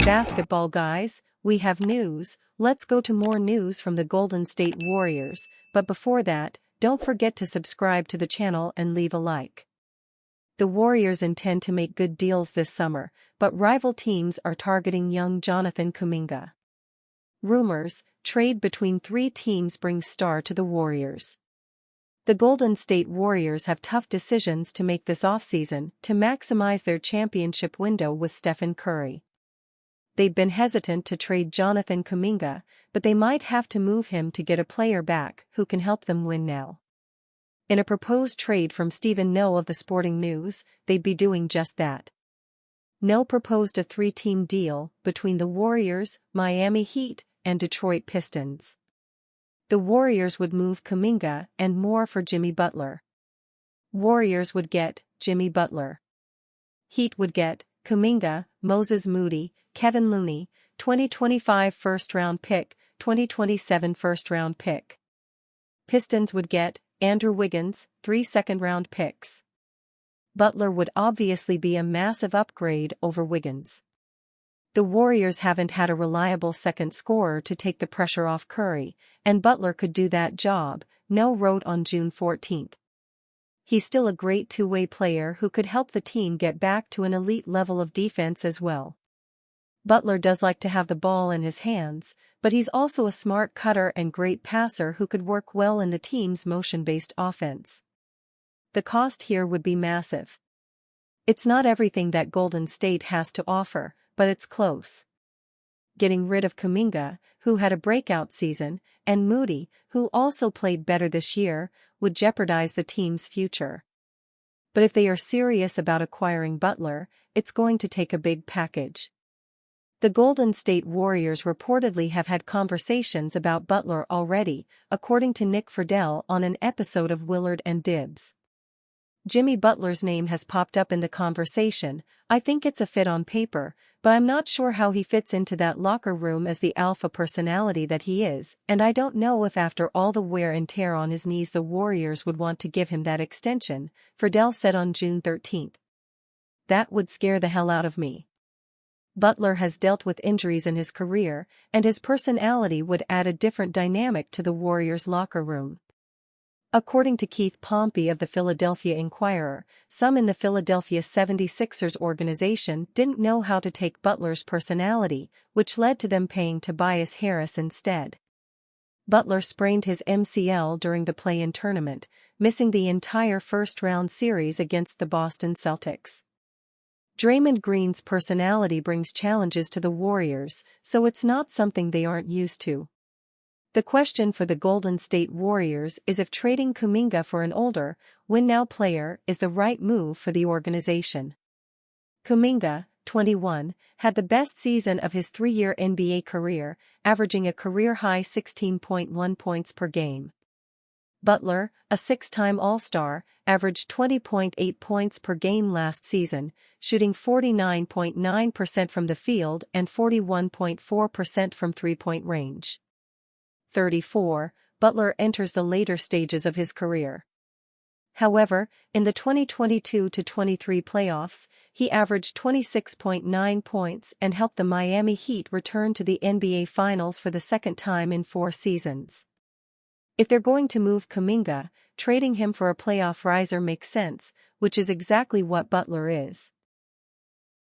basketball guys, we have news. Let's go to more news from the Golden State Warriors, but before that, don't forget to subscribe to the channel and leave a like. The Warriors intend to make good deals this summer, but rival teams are targeting young Jonathan Kuminga. Rumors, trade between three teams brings star to the Warriors. The Golden State Warriors have tough decisions to make this offseason to maximize their championship window with Stephen Curry. They've been hesitant to trade Jonathan Kuminga, but they might have to move him to get a player back who can help them win now. In a proposed trade from Stephen No of the Sporting News, they'd be doing just that. No proposed a three-team deal between the Warriors, Miami Heat, and Detroit Pistons. The Warriors would move Kuminga and more for Jimmy Butler. Warriors would get Jimmy Butler. Heat would get Kuminga, Moses Moody, Kevin Looney, 2025 first-round pick, 2027 first-round pick. Pistons would get Andrew Wiggins, 3 second-round picks. Butler would obviously be a massive upgrade over Wiggins. The Warriors haven't had a reliable second scorer to take the pressure off Curry, and Butler could do that job, No wrote on June 14. He's still a great two-way player who could help the team get back to an elite level of defense as well. Butler does like to have the ball in his hands, but he's also a smart cutter and great passer who could work well in the team's motion-based offense. The cost here would be massive. It's not everything that Golden State has to offer, but it's close. Getting rid of Kuminga, who had a breakout season, and Moody, who also played better this year, would jeopardize the team's future. But if they are serious about acquiring Butler, it's going to take a big package. The Golden State Warriors reportedly have had conversations about Butler already, according to Nick Friedel on an episode of Willard and Dibs. Jimmy Butler's name has popped up in the conversation. I think it's a fit on paper, but I'm not sure how he fits into that locker room as the alpha personality that he is, and I don't know if after all the wear and tear on his knees the Warriors would want to give him that extension, Friedel said on June 13. That would scare the hell out of me. Butler has dealt with injuries in his career, and his personality would add a different dynamic to the Warriors' locker room. According to Keith Pompey of the Philadelphia Inquirer, some in the Philadelphia 76ers organization didn't know how to take Butler's personality, which led to them paying Tobias Harris instead. Butler sprained his MCL during the play-in tournament, missing the entire first-round series against the Boston Celtics. Draymond Green's personality brings challenges to the Warriors, so it's not something they aren't used to. The question for the Golden State Warriors is if trading Kuminga for an older, win-now player is the right move for the organization. Kuminga, 21, had the best season of his three-year NBA career, averaging a career-high 16.1 points per game. Butler, a six-time All-Star, averaged 20.8 points per game last season, shooting 49.9% from the field and 41.4% from three-point range. 34, Butler enters the later stages of his career. However, in the 2022-23 playoffs, he averaged 26.9 points and helped the Miami Heat return to the NBA Finals for the second time in 4 seasons. If they're going to move Kuminga, trading him for a playoff riser makes sense, which is exactly what Butler is.